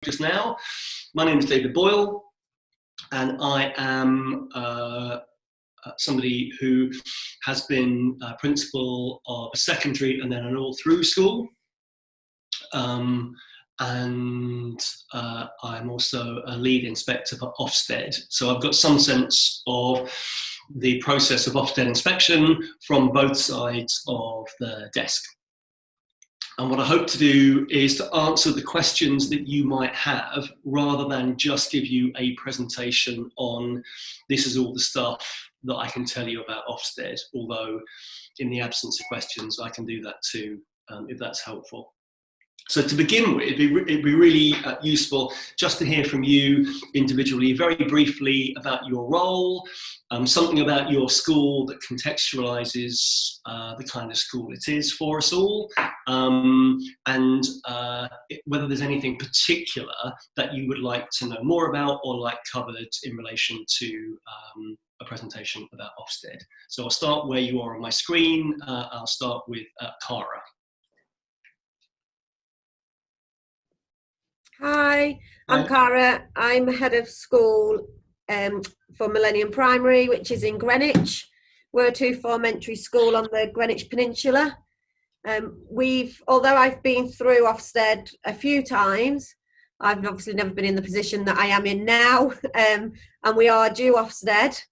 just now. My name is David Boyle, and I am somebody who has been principal of a secondary and then an all-through school. And I'm also a lead inspector for Ofsted. So I've got some sense of the process of Ofsted inspection from both sides of the desk. And what I hope to do is to answer the questions that you might have, rather than just give you a presentation on this is all the stuff that I can tell you about Ofsted, although in the absence of questions, I can do that too, if that's helpful. So to begin with, it'd be really useful just to hear from you individually, very briefly about your role, something about your school that contextualises the kind of school it is for us all, and whether there's anything particular that you would like to know more about or like covered in relation to a presentation about Ofsted. So I'll start where you are on my screen. I'll start with Cara. Hi, I'm Cara. I'm head of school for Millennium Primary, which is in Greenwich. We're a two-form entry school on the Greenwich Peninsula. Although I've been through Ofsted a few times, I've obviously never been in the position that I am in now, and we are due Ofsted.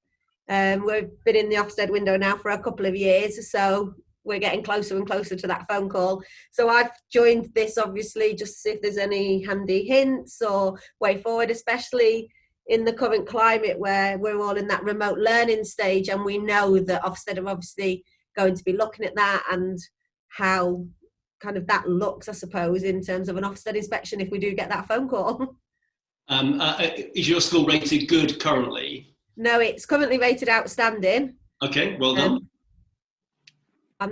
We've been in the Ofsted window now for a couple of years, so we're getting closer and closer to that phone call. So I've joined this obviously just to see if there's any handy hints or way forward, especially in the current climate where we're all in that remote learning stage, and we know that Ofsted are obviously going to be looking at that and how kind of that looks, I suppose, in terms of an Ofsted inspection if we do get that phone call. Is your school rated good currently? No, it's currently rated outstanding. Okay, well done. I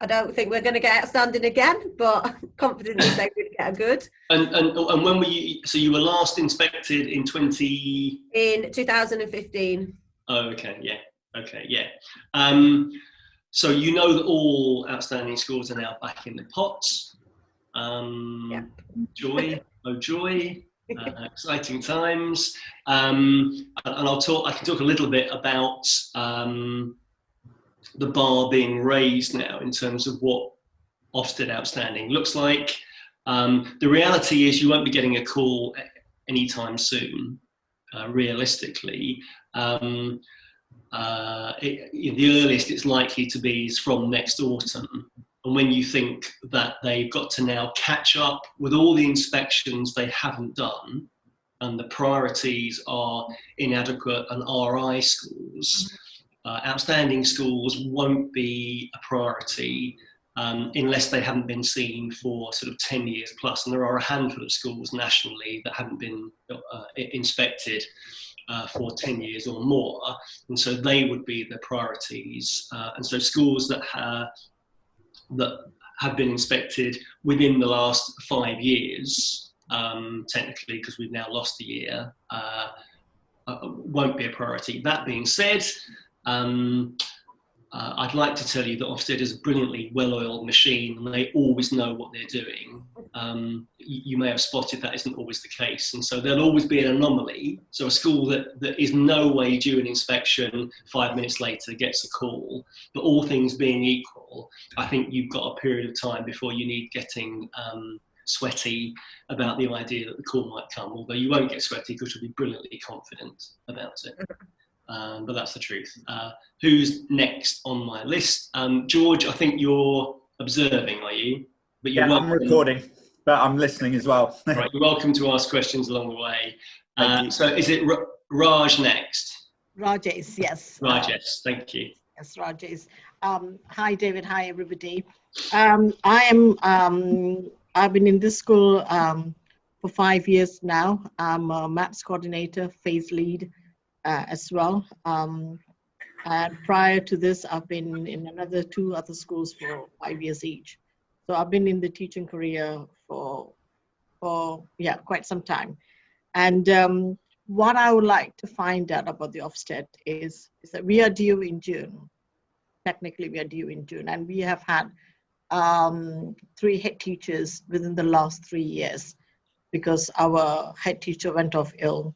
don't think we're going to get outstanding again, but confidently say we'd get a good. And when were you, so you were last inspected in 2015. Oh, okay, yeah. So you know that all outstanding schools are now back in the pots. Yep. Joy, oh joy. Exciting times. And I can talk a little bit about the bar being raised now in terms of what Ofsted outstanding looks like. The reality is you won't be getting a call anytime soon, realistically. The earliest it's likely to be is from next autumn. And when you think that they've got to now catch up with all the inspections they haven't done, and the priorities are inadequate and RI schools, outstanding schools won't be a priority unless they haven't been seen for sort of 10 years plus. And there are a handful of schools nationally that haven't been inspected for 10 years or more. And so they would be the priorities. And so schools that have been inspected within the last 5 years, technically, because we've now lost a year, won't be a priority. That being said, I'd like to tell you that Ofsted is a brilliantly well-oiled machine and they always know what they're doing. You may have spotted that isn't always the case, and so there'll always be an anomaly. So a school that is no way due an inspection 5 minutes later gets a call, but all things being equal, I think you've got a period of time before you need getting sweaty about the idea that the call might come, although you won't get sweaty because you'll be brilliantly confident about it. But that's the truth. Who's next on my list? George, I think you're observing, are you? But you're I'm recording, but I'm listening as well. Right, you're welcome to ask questions along the way. So is it Raj next? Rajesh, yes. Rajesh, thank you. Yes, Rajesh. Hi, David. Hi, everybody. I've been in this school for 5 years now. I'm a maths coordinator, phase lead as well. And prior to this, I've been in two other schools for 5 years each. So I've been in the teaching career for quite some time. And what I would like to find out about the Ofsted is that we are due in June. Technically, we are due in June, and we have had 3 head teachers within the last 3 years. because our head teacher went off ill,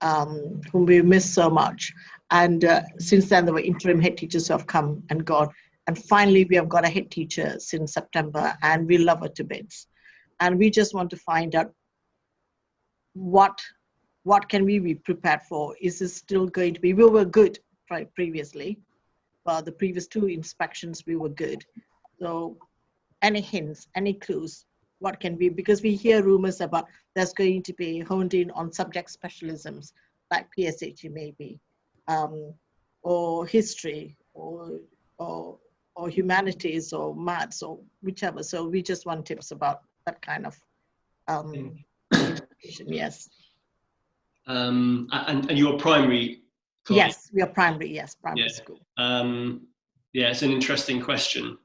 whom we miss so much. And since then, there were interim head teachers who have come and gone. And finally, we have got a head teacher since September, and we love her to bits. And we just want to find out what can we be prepared for? Is this still going to be, we were good previously, but the previous 2 inspections, we were good. So any hints, any clues, what can be, because we hear rumors about there's going to be honed in on subject specialisms, like PSHE maybe, or history, or humanities, or maths, or whichever. So we just want tips about that kind of information. Yes. And you're primary? Yes, we are primary. Yes, primary school. Yeah, it's an interesting question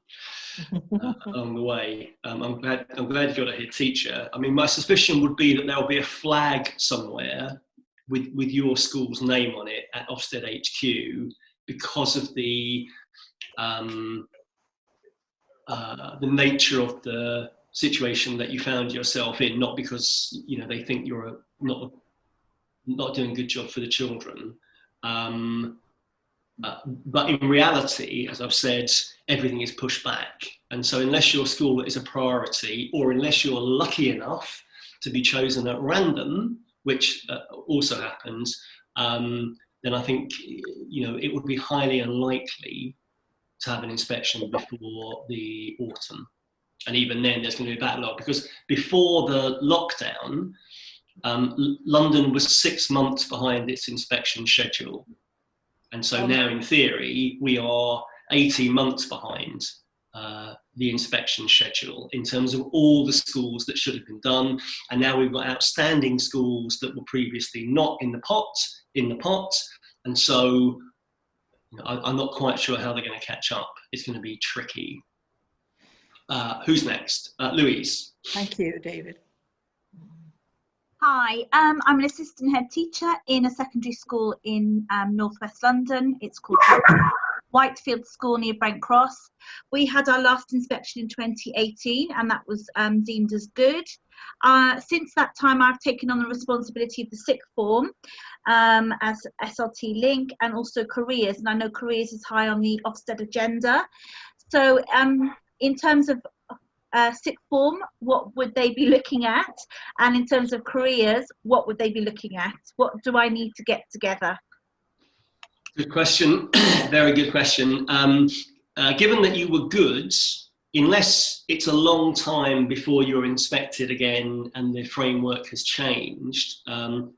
along the way. I'm glad you got a head teacher. I mean, my suspicion would be that there'll be a flag somewhere with your school's name on it at Ofsted HQ because of the nature of the situation that you found yourself in, not because they think you're not doing a good job for the children. But in reality, as I've said, everything is pushed back. And so unless your school is a priority, or unless you're lucky enough to be chosen at random, which also happens, then I think it would be highly unlikely to have an inspection before the autumn. And even then, there's going to be a backlog, because before the lockdown, London was 6 months behind its inspection schedule. And so now, in theory, we are 18 months behind the inspection schedule in terms of all the schools that should have been done. And now we've got outstanding schools that were previously not in the pot. And so I'm not quite sure how they're going to catch up. It's going to be tricky. Who's next? Louise. Thank you, David. Hi, I'm an assistant head teacher in a secondary school in northwest London. It's called Whitefield School near Brent Cross. We had our last inspection in 2018 and that was deemed as good. Since that time, I've taken on the responsibility of the sixth form as SLT link, and also careers. And I know careers is high on the Ofsted agenda. So in terms of sixth form, what would they be looking at? And in terms of careers, what would they be looking at? What do I need to get together? Good question. Very good question. Given that you were good, unless it's a long time before you're inspected again and the framework has changed,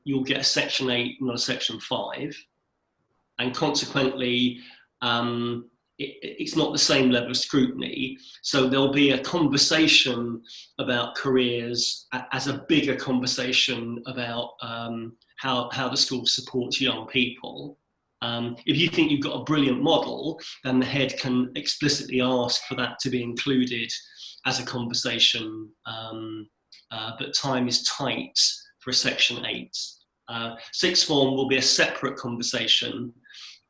you'll get a Section 8, not a Section 5. And consequently, it's not the same level of scrutiny. So there'll be a conversation about careers as a bigger conversation about how the school supports young people. If you think you've got a brilliant model, then the head can explicitly ask for that to be included as a conversation, but time is tight for a Section 8. Sixth form will be a separate conversation,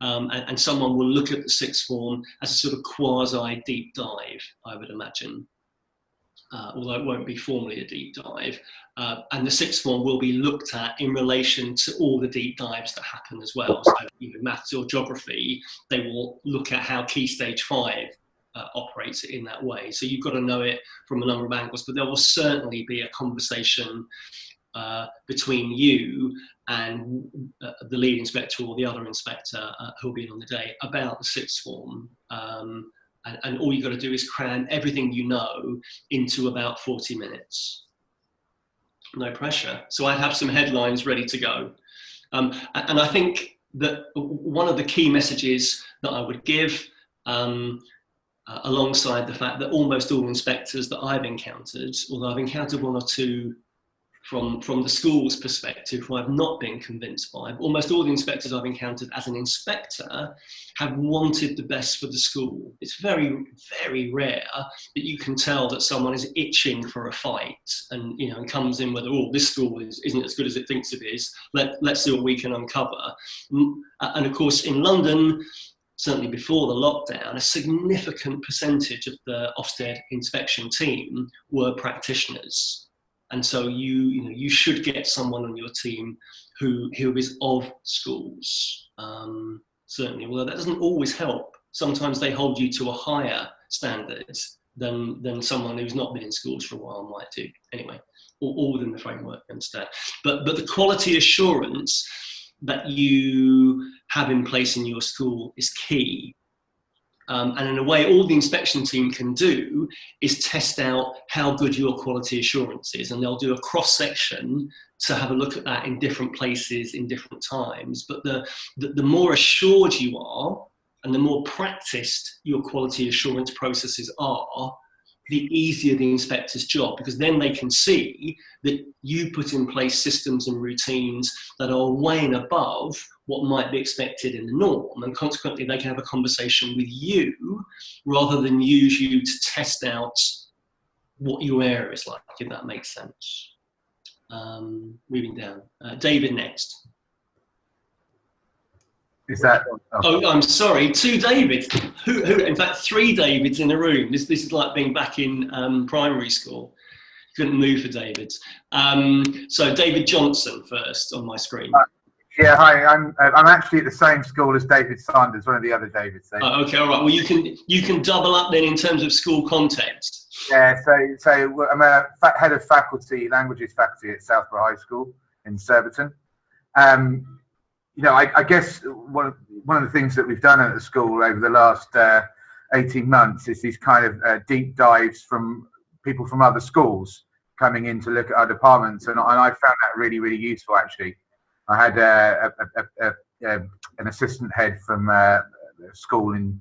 and someone will look at the sixth form as a sort of quasi deep dive, I would imagine, although it won't be formally a deep dive. And the sixth one will be looked at in relation to all the deep dives that happen as well. So either maths or geography, they will look at how Key Stage 5 operates in that way. So you've got to know it from a number of angles, but there will certainly be a conversation between you and the lead inspector or the other inspector who'll be in on the day about the sixth form. And all you've got to do is cram everything you know into about 40 minutes. No pressure. So I have some headlines ready to go. And I think that one of the key messages that I would give, alongside the fact that almost all inspectors that I've encountered, although I've encountered one or two from the school's perspective who I've not been convinced by, almost all the inspectors I've encountered as an inspector have wanted the best for the school. It's very, very rare that you can tell that someone is itching for a fight and, and comes in with, oh, this school isn't as good as it thinks it is. Let's see what we can uncover. And of course, in London, certainly before the lockdown, a significant percentage of the Ofsted inspection team were practitioners. And so you should get someone on your team who is of schools, certainly. Although that doesn't always help. Sometimes they hold you to a higher standard than someone who's not been in schools for a while might do. Anyway, all within the framework, I understand. But the quality assurance that you have in place in your school is key. And in a way, all the inspection team can do is test out how good your quality assurance is. And they'll do a cross-section to have a look at that in different places, in different times. But the more assured you are, and the more practiced your quality assurance processes are, the easier the inspector's job, because then they can see that you put in place systems and routines that are way and above what might be expected in the norm, and consequently they can have a conversation with you rather than use you to test out what your area is like, if that makes sense. Moving down. David next. Is that? Oh, I'm sorry, 2 Davids. Who? In fact, 3 Davids in a room. This is like being back in primary school. Couldn't move for Davids. So David Johnson first on my screen. Yeah, hi. I'm actually at the same school as David Sanders, one of the other Davids. Okay, all right. Well, you can double up then in terms of school context. Yeah. So I'm a head of faculty, languages faculty at Southborough High School in Surbiton. I guess one of the things that we've done at the school over the last 18 months is these kind of deep dives from people from other schools coming in to look at our departments, and I found that really, really useful, actually. I had an assistant head from a school in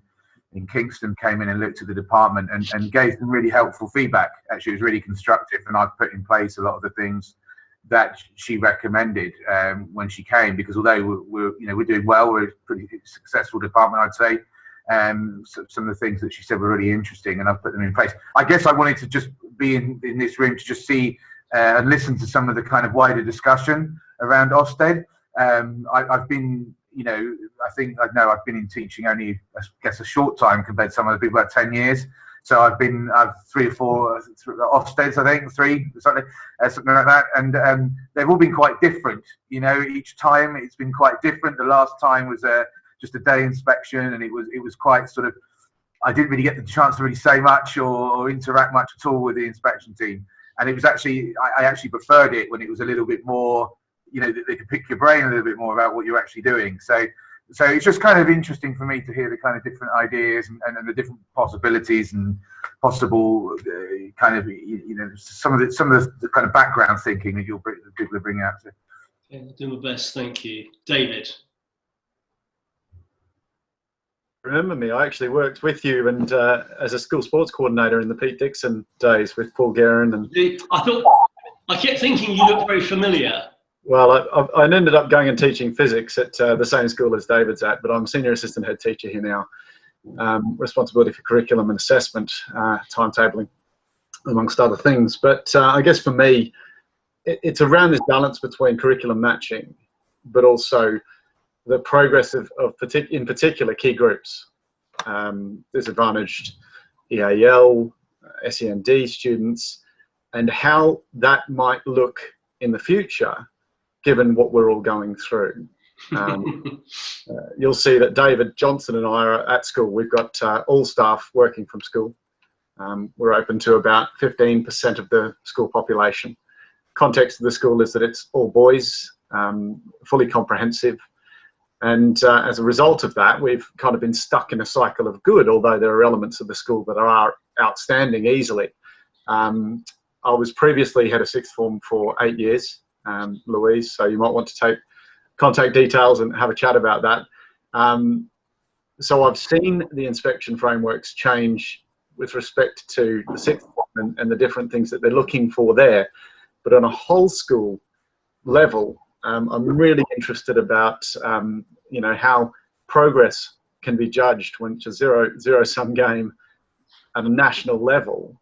Kingston came in and looked at the department and gave some really helpful feedback. Actually, it was really constructive, and I've put in place a lot of the things that she recommended when she came, because although we're doing well, we're a pretty successful department, I'd say. So some of the things that she said were really interesting, and I've put them in place. I guess I wanted to just be in this room to just see and listen to some of the kind of wider discussion around Ofsted. I've been, I've been in teaching only, I guess, a short time compared to some other people, about 10 years. So I've 3 or 4 Ofsteds, I think, 3, something like that. And they've all been quite different. Each time it's been quite different. The last time was just a day inspection, and it was quite sort of, I didn't really get the chance to really say much or interact much at all with the inspection team. And it was actually, I actually preferred it when it was a little bit more, they could pick your brain a little bit more about what you're actually doing. So it's just kind of interesting for me to hear the kind of different ideas and the different possibilities and possible kind of, some of the kind of background thinking that people are bringing out. Yeah, I'll do my best, thank you. David. Remember me, I actually worked with you and as a school sports coordinator in the Pete Dixon days with Paul Guerin. And I kept thinking you looked very familiar. Well, I ended up going and teaching physics at the same school as David's at, but I'm senior assistant head teacher here now. Responsibility for curriculum and assessment, timetabling, amongst other things. But I guess for me, it's around this balance between curriculum matching, but also the progress of in particular key groups, disadvantaged EAL, SEND students, and how that might look in the future, given what we're all going through. You'll see that David Johnson and I are at school. We've got all staff working from school. We're open to about 15% of the school population. Context of the school is that it's all boys, fully comprehensive. And as a result of that, we've kind of been stuck in a cycle of good, although there are elements of the school that are outstanding easily. I was previously head of sixth form for 8 years, Louise, so you might want to take contact details and have a chat about that. So I've seen the inspection frameworks change with respect to the sixth form and the different things that they're looking for there. But on a whole school level, I'm really interested about how progress can be judged when it's a zero-sum game at a national level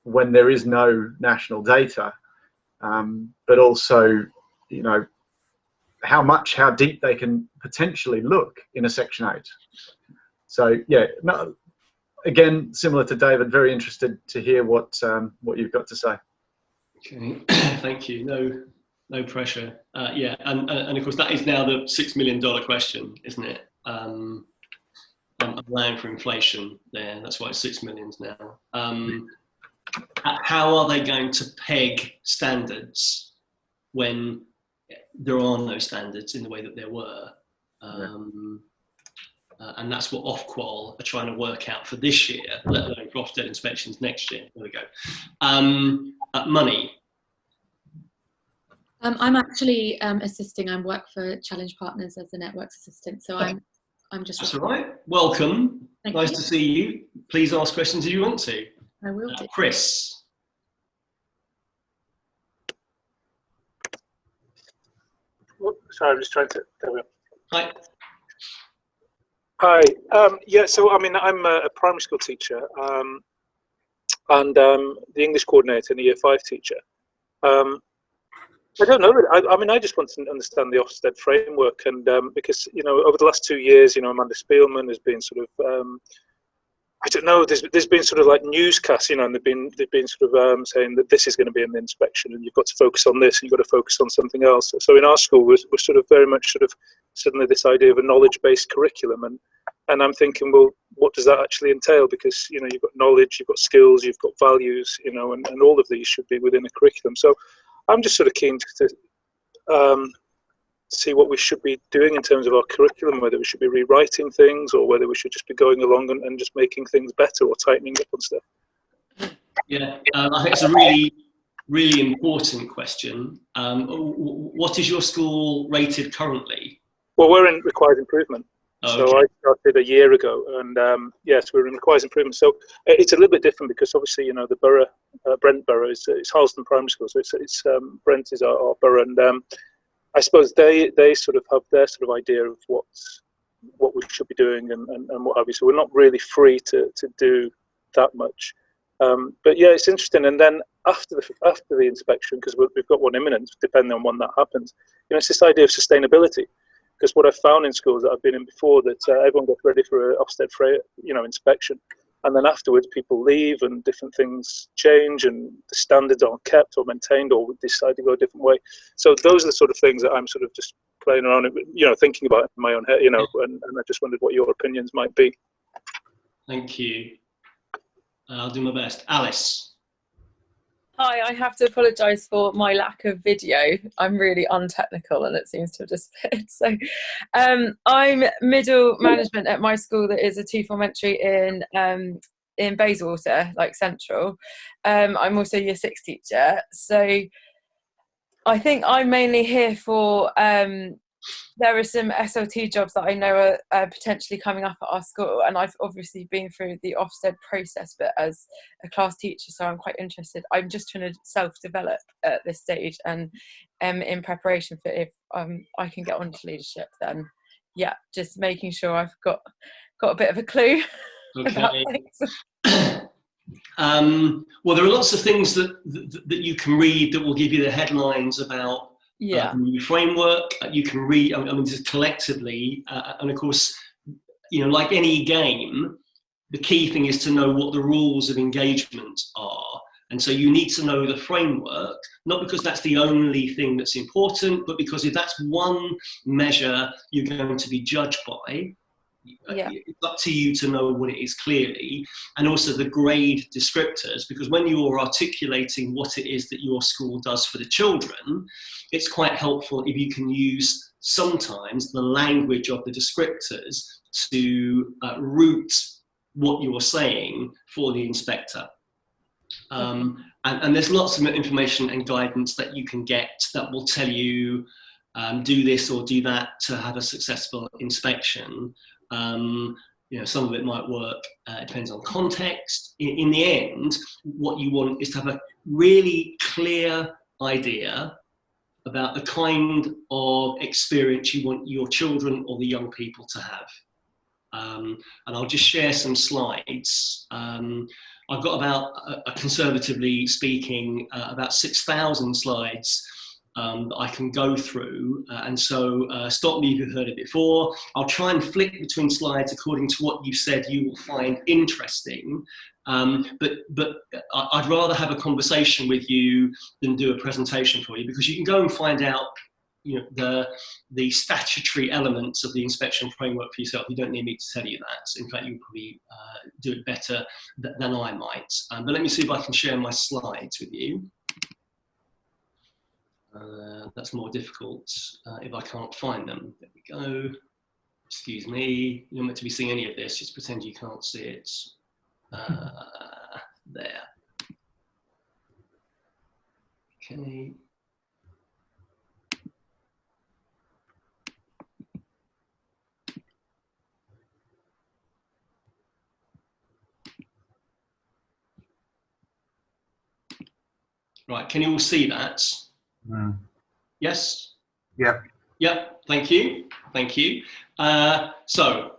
when there is no national data, but also how deep they can potentially look in a Section 8. So yeah, again, similar to David, very interested to hear what you've got to say. Okay, thank you. No pressure. Yeah, and of course that is now the $6 million question, isn't it? I'm allowing for inflation there. That's why it's 6 million now. How are they going to peg standards when there are no standards in the way that there were? And that's what Ofqual are trying to work out for this year, let alone for Ofsted inspections next year. There we go. Money. I'm actually assisting. I work for Challenge Partners as a networks assistant, so I'm just. That's all right. Welcome. Nice to see you. Please ask questions if you want to. I will do. Chris. Sorry, I'm just trying to. There we go. Hi. Hi. Yeah. So I mean, I'm a primary school teacher, and the English coordinator and a Year 5 teacher. I don't know. I mean, I just want to understand the Ofsted framework, and because over the last 2 years, Amanda Spielman has been sort of, I don't know. There's been sort of like newscasts, and they've been sort of saying that this is going to be in the inspection, and you've got to focus on this, and you've got to focus on something else. So in our school, we're sort of very much sort of suddenly this idea of a knowledge-based curriculum, and I'm thinking, well, what does that actually entail? Because you've got knowledge, you've got skills, you've got values, and all of these should be within a curriculum. So I'm just sort of keen to see what we should be doing in terms of our curriculum, whether we should be rewriting things or whether we should just be going along and just making things better or tightening up on stuff. Yeah, I think it's a really, really important question. What is your school rated currently? Well, we're in required improvement. Oh, so okay. I started a year ago, and yes, we're in required improvement. So it's a little bit different because obviously, the borough, Brent Borough, it's Harleston Primary School, so it's Brent is our borough, and I suppose they sort of have their sort of idea of what we should be doing and what have you. So we're not really free to do that much. But yeah, it's interesting. And then after the inspection, because we've got one imminent, depending on when that happens, it's this idea of sustainability. Because what I've found in schools that I've been in before, that everyone gets ready for an Ofsted inspection, and then afterwards people leave and different things change and the standards aren't kept or maintained or decide to go a different way. So those are the sort of things that I'm sort of just playing around, thinking about in my own head, and I just wondered what your opinions might be. Thank you. I'll do my best. Alice. Hi, I have to apologise for my lack of video. I'm really untechnical and it seems to have disappeared. So I'm middle management at my school that is a 2-form entry in Bayswater, like central. I'm also a Year 6 teacher. So I think I'm mainly here for, there are some SLT jobs that I know are potentially coming up at our school, and I've obviously been through the Ofsted process, but as a class teacher, so I'm quite interested. I'm just trying to self-develop at this stage, and in preparation for if I can get onto leadership, then yeah, just making sure I've got a bit of a clue about things. Well, there are lots of things that you can read that will give you the headlines about the new framework. You can read, just collectively, and of course, like any game, the key thing is to know what the rules of engagement are. And so you need to know the framework, not because that's the only thing that's important, but because if that's one measure you're going to be judged by, it's up to you to know what it is clearly, and also the grade descriptors, because when you're articulating what it is that your school does for the children, it's quite helpful if you can use sometimes the language of the descriptors to route what you're saying for the inspector. And there's lots of information and guidance that you can get that will tell you do this or do that to have a successful inspection. Some of it might work, it depends on context. In the end, what you want is to have a really clear idea about the kind of experience you want your children or the young people to have. And I'll just share some slides. I've got about, conservatively speaking, about 6,000 slides that I can go through, and so stop me if you've heard it before. I'll try and flick between slides according to what you said you will find interesting, But I'd rather have a conversation with you than do a presentation for you, because you can go and find out, you know, the statutory elements of the inspection framework for yourself. You don't need me to tell you that. In fact, you'll probably do it better than I might. But let me see if I can share my slides with you. That's more difficult if I can't find them. There we go. Excuse me. You're not meant to be seeing any of this. Just pretend you can't see it. There. Okay. Right, can you all see that? Mm. Yes? Yeah. Yep, thank you. Thank you. So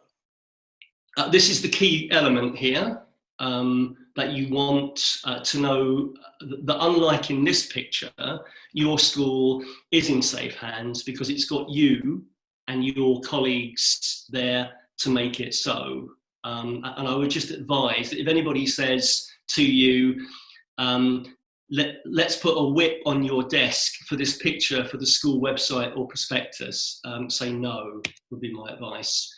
this is the key element here that you want to know, that unlike in this picture, your school is in safe hands because it's got you and your colleagues there to make it so. And I would just advise that if anybody says to you, let's put a whip on your desk for this picture for the school website or prospectus, say no, would be my advice.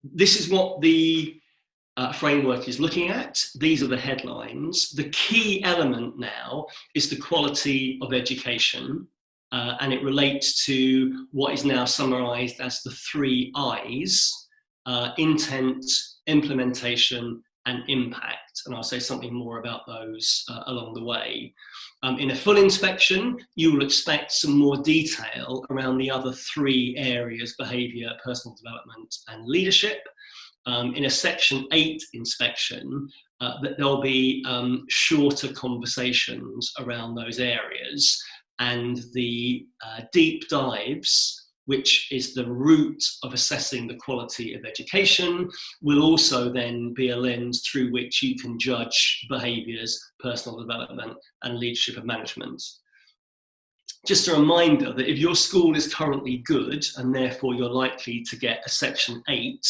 This is what the framework is looking at. These are the headlines. The key element now is the quality of education, and it relates to what is now summarised as the 3 I's, intent, implementation, and impact, and I'll say something more about those along the way. In a full inspection, you will expect some more detail around the other 3 areas: behaviour, personal development, and leadership. In a Section 8 inspection, there'll be shorter conversations around those areas, and the deep dives, which is the root of assessing the quality of education, will also then be a lens through which you can judge behaviours, personal development, and leadership and management. Just a reminder that if your school is currently good, and therefore you're likely to get a Section 8,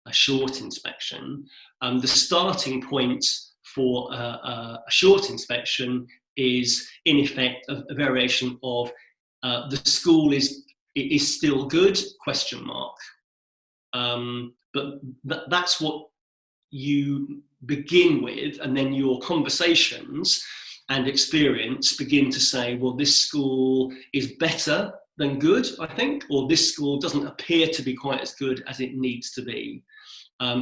a short inspection, the starting point for a short inspection is, in effect, a variation of the school is still good, question mark. But that's what you begin with, and then your conversations and experience begin to say, well, this school is better than good, I think, or this school doesn't appear to be quite as good as it needs to be.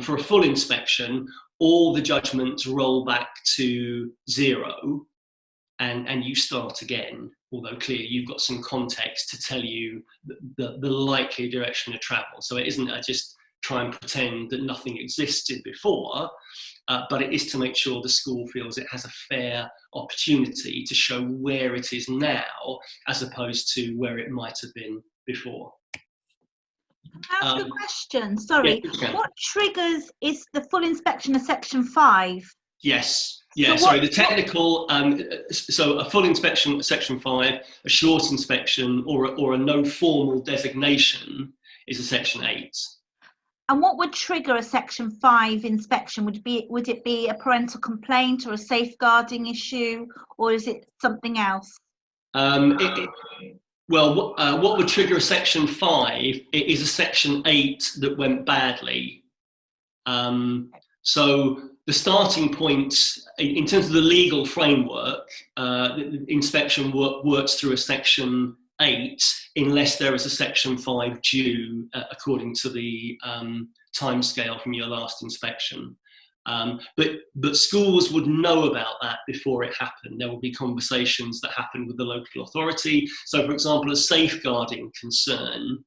For a full inspection, all the judgments roll back to 0, and you start again, although clearly you've got some context to tell you the likely direction of travel. So it isn't just try and pretend that nothing existed before, but it is to make sure the school feels it has a fair opportunity to show where it is now, as opposed to where it might have been before. Can I ask a question? Sorry. Yeah, what triggers is the full inspection of Section 5? Yes. Yeah, So sorry, the technical, so a full inspection, Section 5, a short inspection, or a no formal designation is a Section 8. And what would trigger a Section 5 inspection? Would it be a parental complaint or a safeguarding issue, or is it something else? Well, what would trigger a Section 5 is a Section 8 that went badly. So the starting point, in terms of the legal framework, the inspection works through a Section 8 unless there is a Section 5 due according to the timescale from your last inspection. But schools would know about that before it happened. There will be conversations that happen with the local authority. So, for example, a safeguarding concern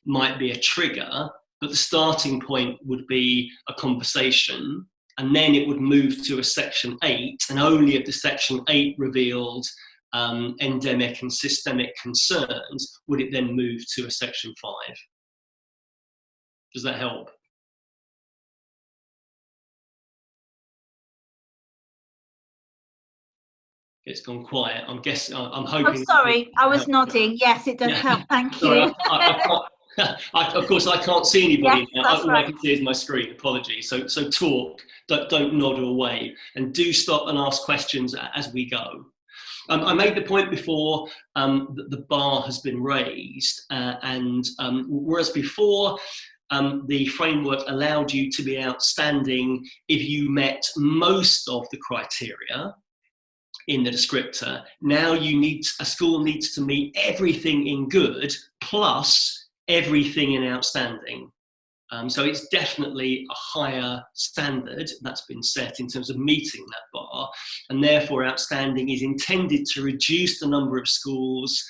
might be a trigger, but the starting point would be a conversation, and then it would move to a Section 8, and only if the Section 8 revealed endemic and systemic concerns would it then move to a Section 5. Does that help? It's gone quiet. I'm hoping. Oh, sorry, I was nodding. Yes, it does help. Thank you. Of course, I can't see anybody Yes, now. that's All I right. can see is my screen. Apologies. So talk. Don't nod away, and do stop and ask questions as we go. I made the point before that the bar has been raised, and whereas before the framework allowed you to be outstanding if you met most of the criteria in the descriptor, now a school needs to meet everything in good plus everything in outstanding. So it's definitely a higher standard that's been set in terms of meeting that bar, and therefore outstanding is intended to reduce the number of schools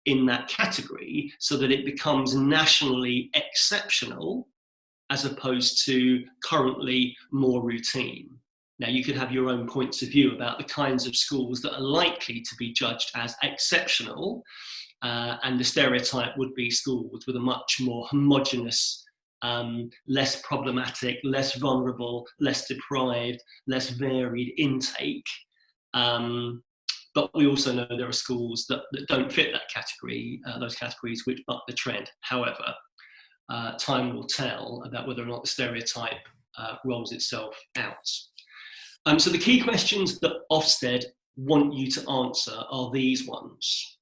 in that category so that it becomes nationally exceptional as opposed to currently more routine. Now, you could have your own points of view about the kinds of schools that are likely to be judged as exceptional, and the stereotype would be schools with a much more homogenous, less problematic, less vulnerable, less deprived, less varied intake. But we also know there are schools that don't fit that category, those categories which buck the trend. However, time will tell about whether or not the stereotype rolls itself out. So the key questions that Ofsted want you to answer are these ones.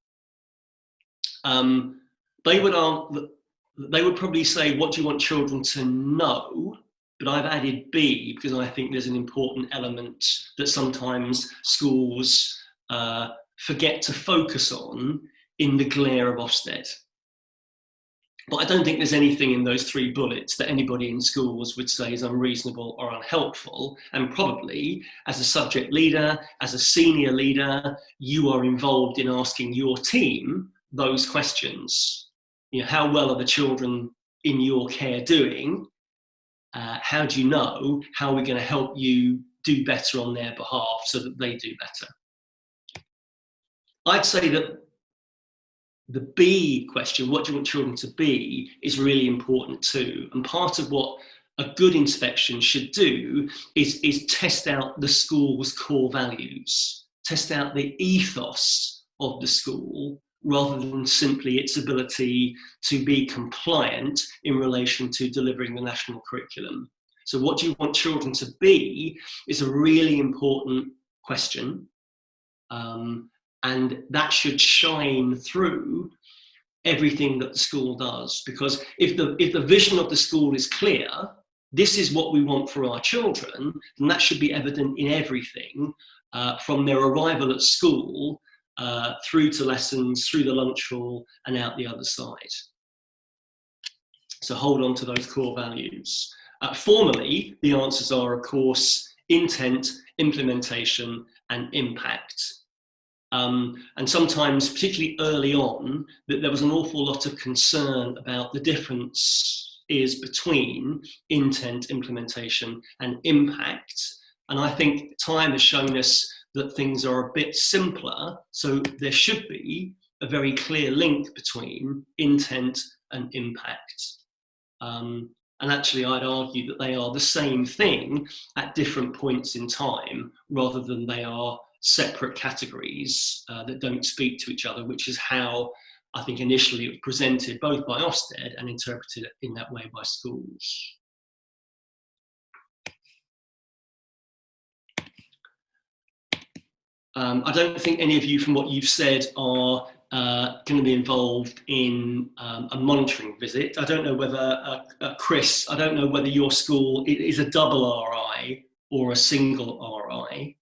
They would probably say, what do you want children to know? But I've added B because I think there's an important element that sometimes schools forget to focus on in the glare of Ofsted. But I don't think there's anything in those 3 bullets that anybody in schools would say is unreasonable or unhelpful. And probably, as a subject leader, as a senior leader, you are involved in asking your team those questions. You know, how well are the children in your care doing? How do you know? How are we going to help you do better on their behalf so that they do better? I'd say that the B question, what do you want children to be, is really important too. And part of what a good inspection should do is test out the school's core values, test out the ethos of the school, rather than simply its ability to be compliant in relation to delivering the national curriculum. So what do you want children to be is a really important question. And that should shine through everything that the school does. Because if the vision of the school is clear, this is what we want for our children, then that should be evident in everything, from their arrival at school, through to lessons, through the lunch hall, and out the other side. So hold on to those core values. Formally, the answers are, of course, intent, implementation, and impact. And sometimes, particularly early on, that there was an awful lot of concern about the difference is between intent, implementation, and impact. And I think time has shown us that things are a bit simpler, so there should be a very clear link between intent and impact. And actually, I'd argue that they are the same thing at different points in time, rather than they are separate categories that don't speak to each other, which is how I think initially it was presented both by Ofsted and interpreted in that way by schools. I don't think any of you, from what you've said, are going to be involved in a monitoring visit. I don't know whether, Chris, I don't know whether your school is a double RI or a single RI.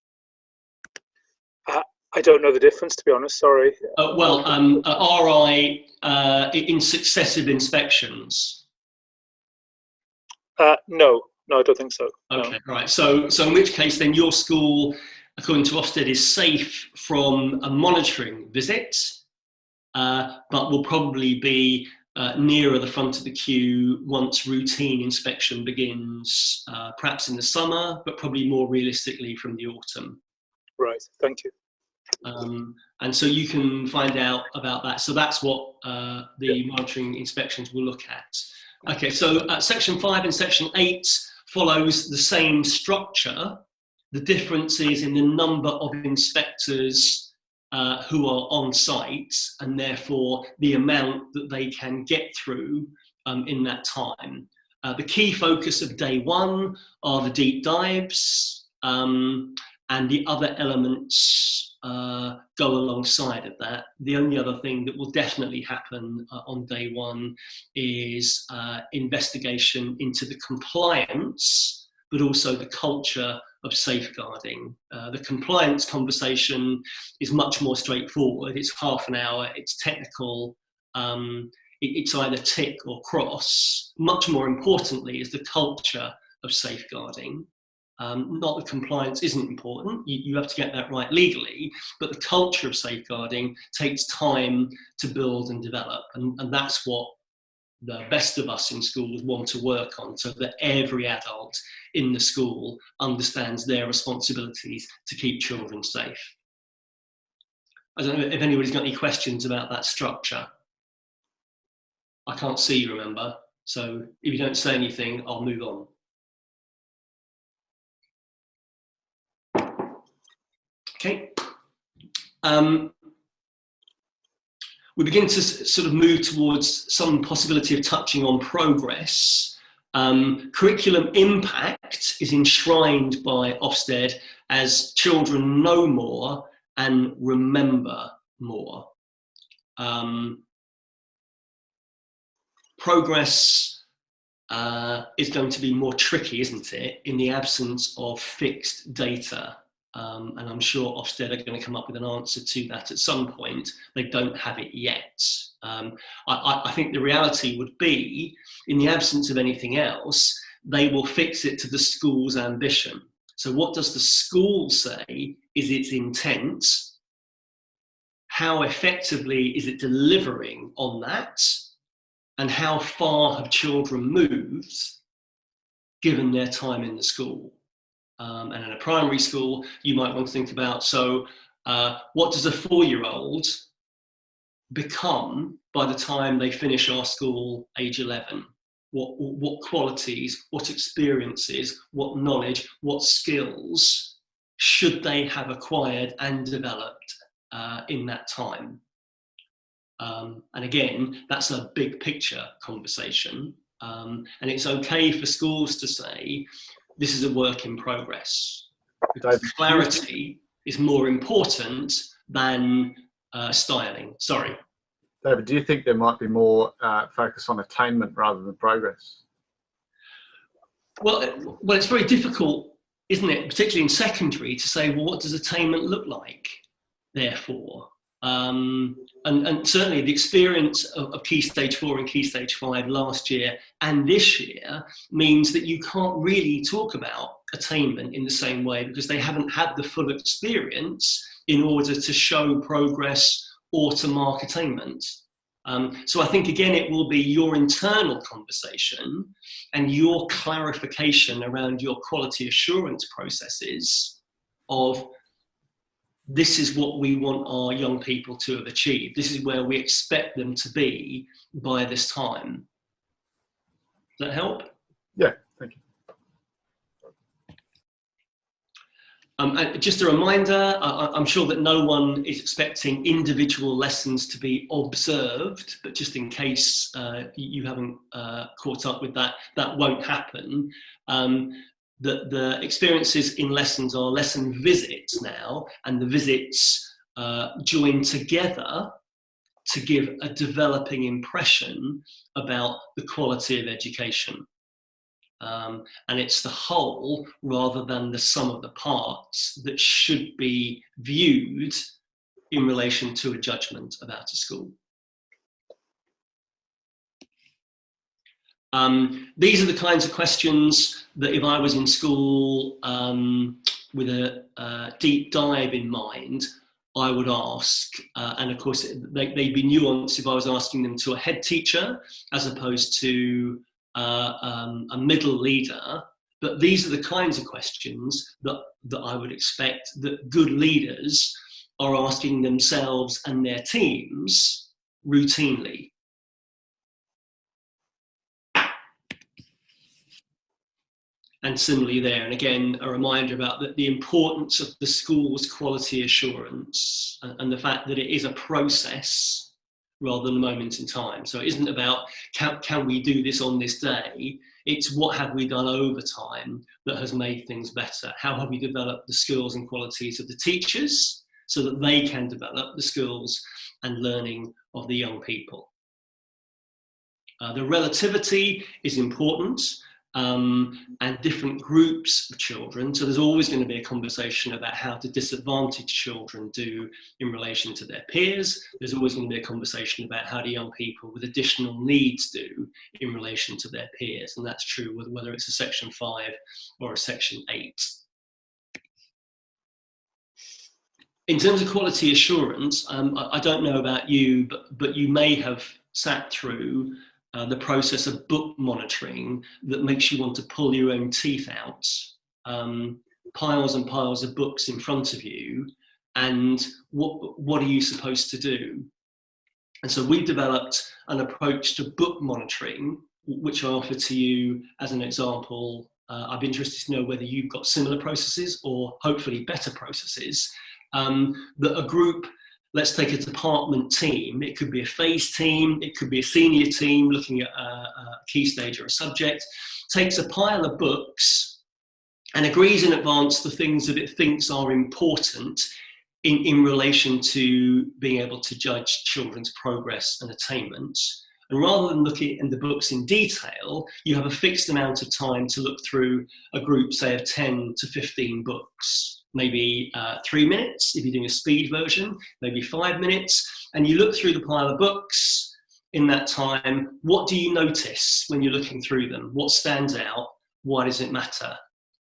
I don't know the difference, to be honest, sorry. RI in successive inspections? No, I don't think so. Okay, no. Right. So in which case then your school, according to Ofsted, is safe from a monitoring visit, but will probably be nearer the front of the queue once routine inspection begins, perhaps in the summer, but probably more realistically from the autumn. Right, thank you. And so you can find out about that. So that's what the monitoring inspections will look at. Okay, so section 5 and section 8 follows the same structure. The difference is in the number of inspectors who are on site, and therefore the amount that they can get through in that time. The key focus of day one are the deep dives, and the other elements go alongside of that. The only other thing that will definitely happen on day one is investigation into the compliance, but also the culture of safeguarding. The compliance conversation is much more straightforward. It's half an hour, it's technical, it's either tick or cross. Much more importantly is the culture of safeguarding. Not that compliance isn't important, you have to get that right legally, but the culture of safeguarding takes time to build and develop, and that's what the best of us in schools want to work on, so that every adult in the school understands their responsibilities to keep children safe. I don't know if anybody's got any questions about that structure. I can't see you, remember, so if you don't say anything, I'll move on. Okay. We begin to sort of move towards some possibility of touching on progress. Curriculum impact is enshrined by Ofsted as children know more and remember more. Progress is going to be more tricky, isn't it, in the absence of fixed data. And I'm sure Ofsted are going to come up with an answer to that at some point. They don't have it yet. I think the reality would be, in the absence of anything else, they will fix it to the school's ambition. So what does the school say is its intent? How effectively is it delivering on that? And how far have children moved given their time in the school? And in a primary school, you might want to think about, so what does a 4-year-old become by the time they finish our school age 11? What qualities, what experiences, what knowledge, what skills should they have acquired and developed in that time? And again, that's a big picture conversation. And it's okay for schools to say, this is a work in progress, because clarity is more important than styling. Sorry. David, do you think there might be more focus on attainment rather than progress? Well, it's very difficult, isn't it, particularly in secondary, to say, well, what does attainment look like, therefore? And certainly the experience of Key Stage 4 and Key Stage 5 last year and this year means that you can't really talk about attainment in the same way, because they haven't had the full experience in order to show progress or to mark attainment. So I think, again, it will be your internal conversation and your clarification around your quality assurance processes of, this is what we want our young people to have achieved. This is where we expect them to be by this time. Does that help? Yeah, thank you. And just a reminder, I'm sure that no one is expecting individual lessons to be observed, but just in case you haven't caught up with that, that won't happen. The experiences in lessons are lesson visits now, and the visits join together to give a developing impression about the quality of education. And it's the whole rather than the sum of the parts that should be viewed in relation to a judgment about a school. These are the kinds of questions that if I was in school with a deep dive in mind, I would ask. And of course, they'd be nuanced if I was asking them to a head teacher as opposed to a middle leader. But these are the kinds of questions that I would expect that good leaders are asking themselves and their teams routinely. And similarly there, and again, a reminder about the importance of the school's quality assurance and the fact that it is a process rather than a moment in time. So it isn't about can we do this on this day, it's what have we done over time that has made things better. How have we developed the skills and qualities of the teachers so that they can develop the skills and learning of the young people. The relativity is important, and different groups of children. So there's always going to be a conversation about how the disadvantaged children do in relation to their peers. There's always going to be a conversation about how do young people with additional needs do in relation to their peers. And that's true whether it's a Section 5 or a Section 8. In terms of quality assurance, I don't know about you, but you may have sat through the process of book monitoring that makes you want to pull your own teeth out. Piles and piles of books in front of you, and what are you supposed to do? And so we developed an approach to book monitoring, which I offer to you as an example. I'd be interested to know whether you've got similar processes or hopefully better processes. That a group, let's take a department team, it could be a phase team, it could be a senior team looking at a key stage or a subject, takes a pile of books and agrees in advance the things that it thinks are important in relation to being able to judge children's progress and attainment. And rather than looking at the books in detail, you have a fixed amount of time to look through a group, say, of 10 to 15 books. Maybe 3 minutes if you're doing a speed version, maybe 5 minutes, and you look through the pile of books in that time. What do you notice when you're looking through them? What stands out? Why does it matter?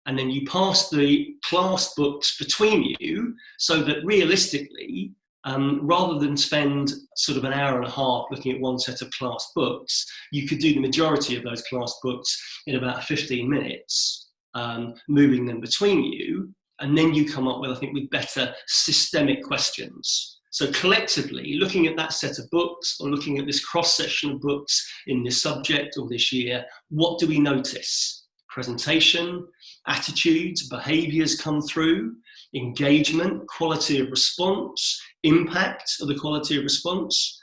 And then you pass the class books between you so that realistically, rather than spend sort of an hour and a half looking at one set of class books, you could do the majority of those class books in about 15 minutes, moving them between you. And then you come up with, I think, with better systemic questions. So collectively, looking at that set of books or looking at this cross-section of books in this subject or this year, what do we notice? Presentation, attitudes, behaviours come through, engagement, quality of response, impact of the quality of response.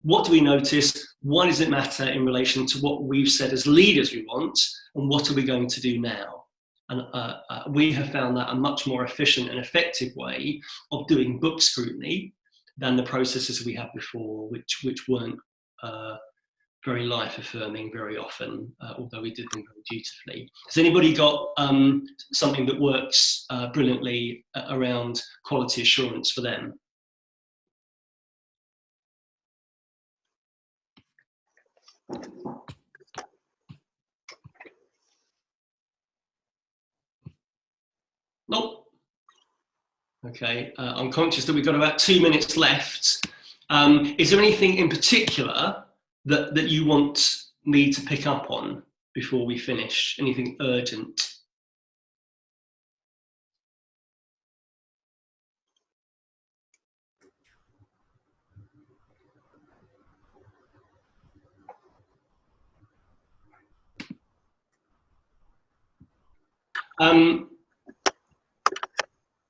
What do we notice? Why does it matter in relation to what we've said as leaders we want? And what are we going to do now? And we have found that a much more efficient and effective way of doing book scrutiny than the processes we had before, which weren't very life-affirming very often, although we did them very dutifully. Has anybody got something that works brilliantly around quality assurance for them? Nope. Okay, I'm conscious that we've got about 2 minutes left. Is there anything in particular that you want me to pick up on before we finish? Anything urgent?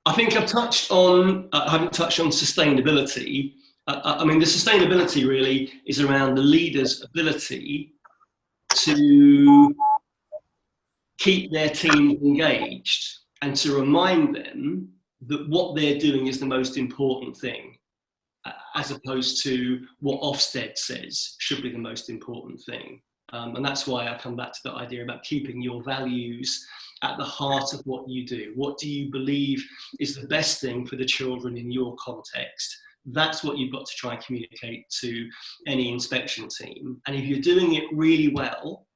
I think I've touched on, I haven't touched on sustainability. I mean, the sustainability really is around the leader's ability to keep their team engaged and to remind them that what they're doing is the most important thing, as opposed to what Ofsted says should be the most important thing. And that's why I come back to the idea about keeping your values at the heart of what you do. What do you believe is the best thing for the children in your context? That's what you've got to try and communicate to any inspection team. And if you're doing it really well,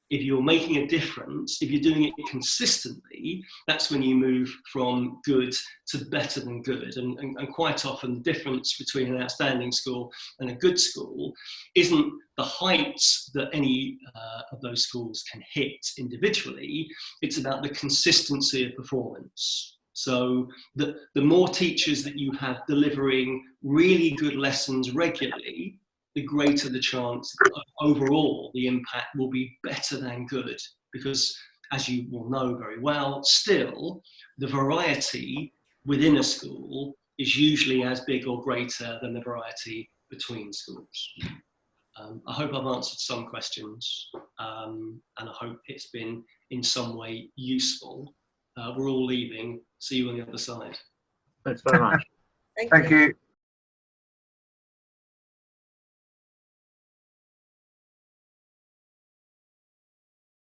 if you're making a difference, if you're doing it consistently, that's when you move from good to better than good. And quite often the difference between an outstanding school and a good school isn't the heights that any of those schools can hit individually, it's about the consistency of performance. So the more teachers that you have delivering really good lessons regularly, the greater the chance that overall the impact will be better than good. Because as you will know very well, still the variety within a school is usually as big or greater than the variety between schools. I hope I've answered some questions, and I hope it's been in some way useful. We're all leaving. See you on the other side. Thanks very much. Thank you.